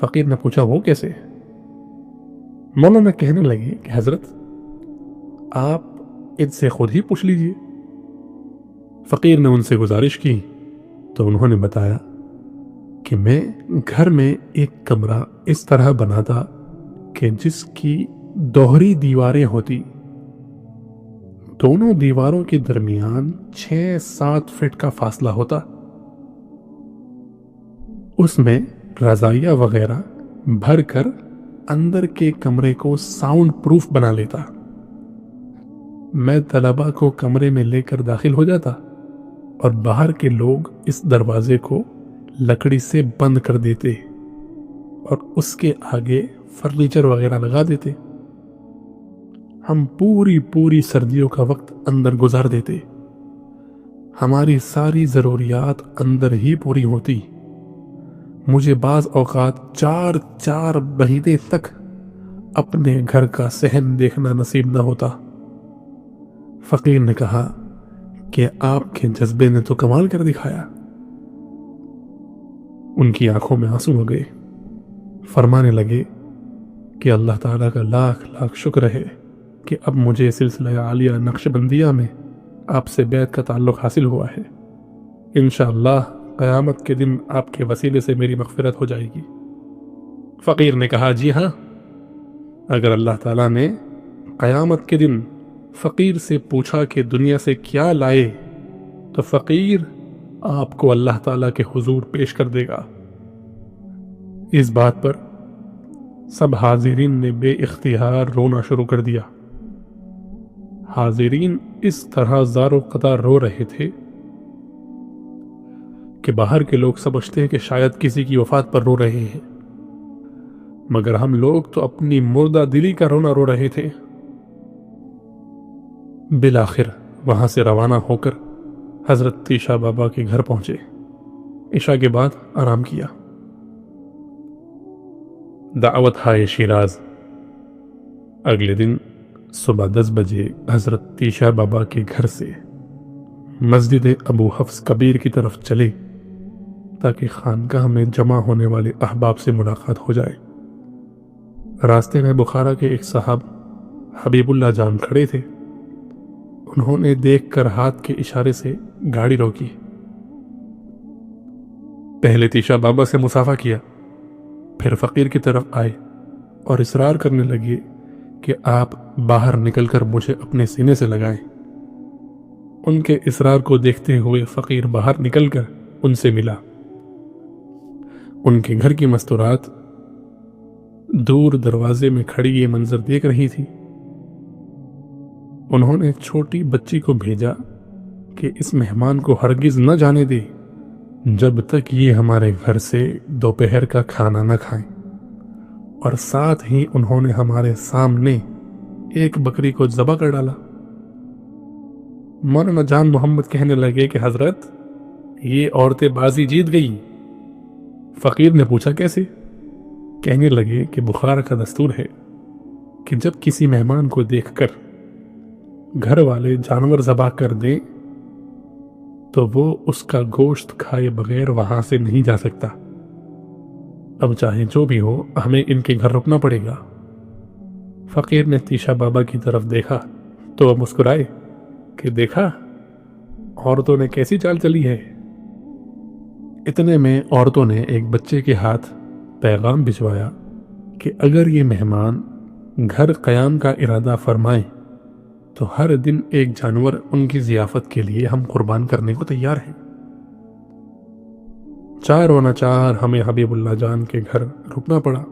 فقیر نے پوچھا وہ کیسے؟ مولانا کہنے لگے کہ حضرت آپ ان سے خود ہی پوچھ لیجئے۔ فقیر نے ان سے گزارش کی تو انہوں نے بتایا کہ میں گھر میں ایک کمرہ اس طرح بناتا کہ جس کی دوہری دیواریں ہوتی، دونوں دیواروں کے درمیان 6-7 فٹ کا فاصلہ ہوتا، اس میں رضائیہ وغیرہ بھر کر اندر کے کمرے کو ساؤنڈ پروف بنا لیتا۔ میں طلباء کو کمرے میں لے کر داخل ہو جاتا اور باہر کے لوگ اس دروازے کو لکڑی سے بند کر دیتے اور اس کے آگے فرنیچر وغیرہ لگا دیتے۔ ہم پوری سردیوں کا وقت اندر گزار دیتے، ہماری ساری ضروریات اندر ہی پوری ہوتی۔ مجھے بعض اوقات 4 مہینے تک اپنے گھر کا صحن دیکھنا نصیب نہ ہوتا۔ فقیر نے کہا کہ آپ کے جذبے نے تو کمال کر دکھایا۔ ان کی آنکھوں میں آنسو ہو گئے، فرمانے لگے کہ اللہ تعالیٰ کا لاکھ شکر ہے کہ اب مجھے سلسلہ عالیہ نقشبندیہ میں آپ سے بیعت کا تعلق حاصل ہوا ہے۔ انشاءاللہ قیامت کے دن آپ کے وسیلے سے میری مغفرت ہو جائے گی۔ فقیر نے کہا جی ہاں، اگر اللہ تعالیٰ نے قیامت کے دن فقیر سے پوچھا کہ دنیا سے کیا لائے تو فقیر آپ کو اللہ تعالیٰ کے حضور پیش کر دے گا۔ اس بات پر سب حاضرین نے بے اختیار رونا شروع کر دیا۔ حاضرین اس طرح زار و قطار رو رہے تھے کہ باہر کے لوگ سمجھتے ہیں کہ شاید کسی کی وفات پر رو رہے ہیں، مگر ہم لوگ تو اپنی مردہ دلی کا رونا رو رہے تھے۔ بالآخر وہاں سے روانہ ہو کر حضرت تیشا بابا کے گھر پہنچے، عشاء کے بعد آرام کیا۔ دعوت ہائے شیراز۔ اگلے دن صبح 10 بجے حضرت تیشا بابا کے گھر سے مسجد ابو حفص کبیر کی طرف چلے تاکہ خانقاہ میں جمع ہونے والے احباب سے ملاقات ہو جائے۔ راستے میں بخارا کے ایک صاحب حبیب اللہ جان کھڑے تھے۔ انہوں نے دیکھ کر ہاتھ کے اشارے سے گاڑی روکی، پہلے تیشا بابا سے مصافحہ کیا، پھر فقیر کی طرف آئے اور اصرار کرنے لگے کہ آپ باہر نکل کر مجھے اپنے سینے سے لگائیں۔ ان کے اصرار کو دیکھتے ہوئے فقیر باہر نکل کر ان سے ملا۔ ان کے گھر کی مستورات دور دروازے میں کھڑی یہ منظر دیکھ رہی تھی۔ انہوں نے چھوٹی بچی کو بھیجا کہ اس مہمان کو ہرگز نہ جانے دے جب تک یہ ہمارے گھر سے دوپہر کا کھانا نہ کھائیں، اور ساتھ ہی انہوں نے ہمارے سامنے ایک بکری کو ذبح کر ڈالا۔ مولانا جان محمد کہنے لگے کہ حضرت یہ عورتیں بازی جیت گئی۔ فقیر نے پوچھا کیسے؟ کہنے لگے کہ بخار کا دستور ہے کہ جب کسی مہمان کو دیکھ کر گھر والے جانور ذبح کر دیں تو وہ اس کا گوشت کھائے بغیر وہاں سے نہیں جا سکتا۔ اب چاہے جو بھی ہو ہمیں ان کے گھر رکنا پڑے گا۔ فقیر نے تیشا بابا کی طرف دیکھا تو وہ مسکرائے کہ دیکھا عورتوں نے کیسی چال چلی ہے۔ اتنے میں عورتوں نے ایک بچے کے ہاتھ پیغام بھجوایا کہ اگر یہ مہمان گھر قیام کا ارادہ فرمائیں تو ہر دن ایک جانور ان کی ضیافت کے لیے ہم قربان کرنے کو تیار ہیں۔ چار و ناچار ہمیں حبیب اللہ جان کے گھر رکنا پڑا،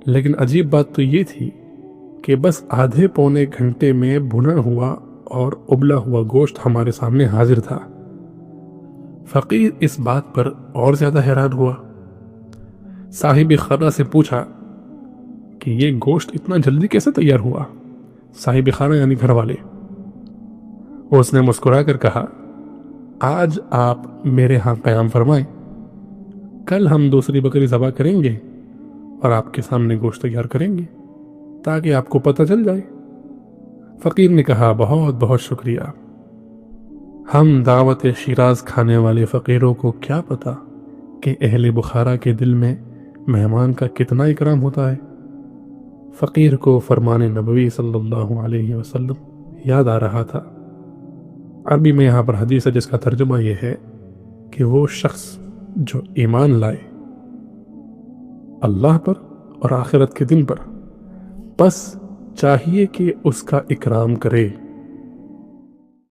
لیکن عجیب بات تو یہ تھی کہ بس آدھے پونے گھنٹے میں بھنا ہوا اور ابلا ہوا گوشت ہمارے سامنے حاضر تھا۔ فقیر اس بات پر اور زیادہ حیران ہوا، صاحب خانہ سے پوچھا کہ یہ گوشت اتنا جلدی کیسے تیار ہوا؟ صاحب خانہ یعنی گھر والے۔ اس نے مسکرا کر کہا آج آپ میرے ہاں قیام فرمائیں، کل ہم دوسری بکری ذبح کریں گے اور آپ کے سامنے گوشت تیار کریں گے تاکہ آپ کو پتہ چل جائے۔ فقیر نے کہا بہت بہت شکریہ۔ ہم دعوت شیراز کھانے والے فقیروں کو کیا پتا کہ اہل بخارا کے دل میں مہمان کا کتنا اکرام ہوتا ہے۔ فقیر کو فرمان نبوی صلی اللہ علیہ وسلم یاد آ رہا تھا۔ عربی میں یہاں پر حدیث ہے جس کا ترجمہ یہ ہے کہ وہ شخص جو ایمان لائے اللہ پر اور آخرت کے دن پر، بس چاہیے کہ اس کا اکرام کرے۔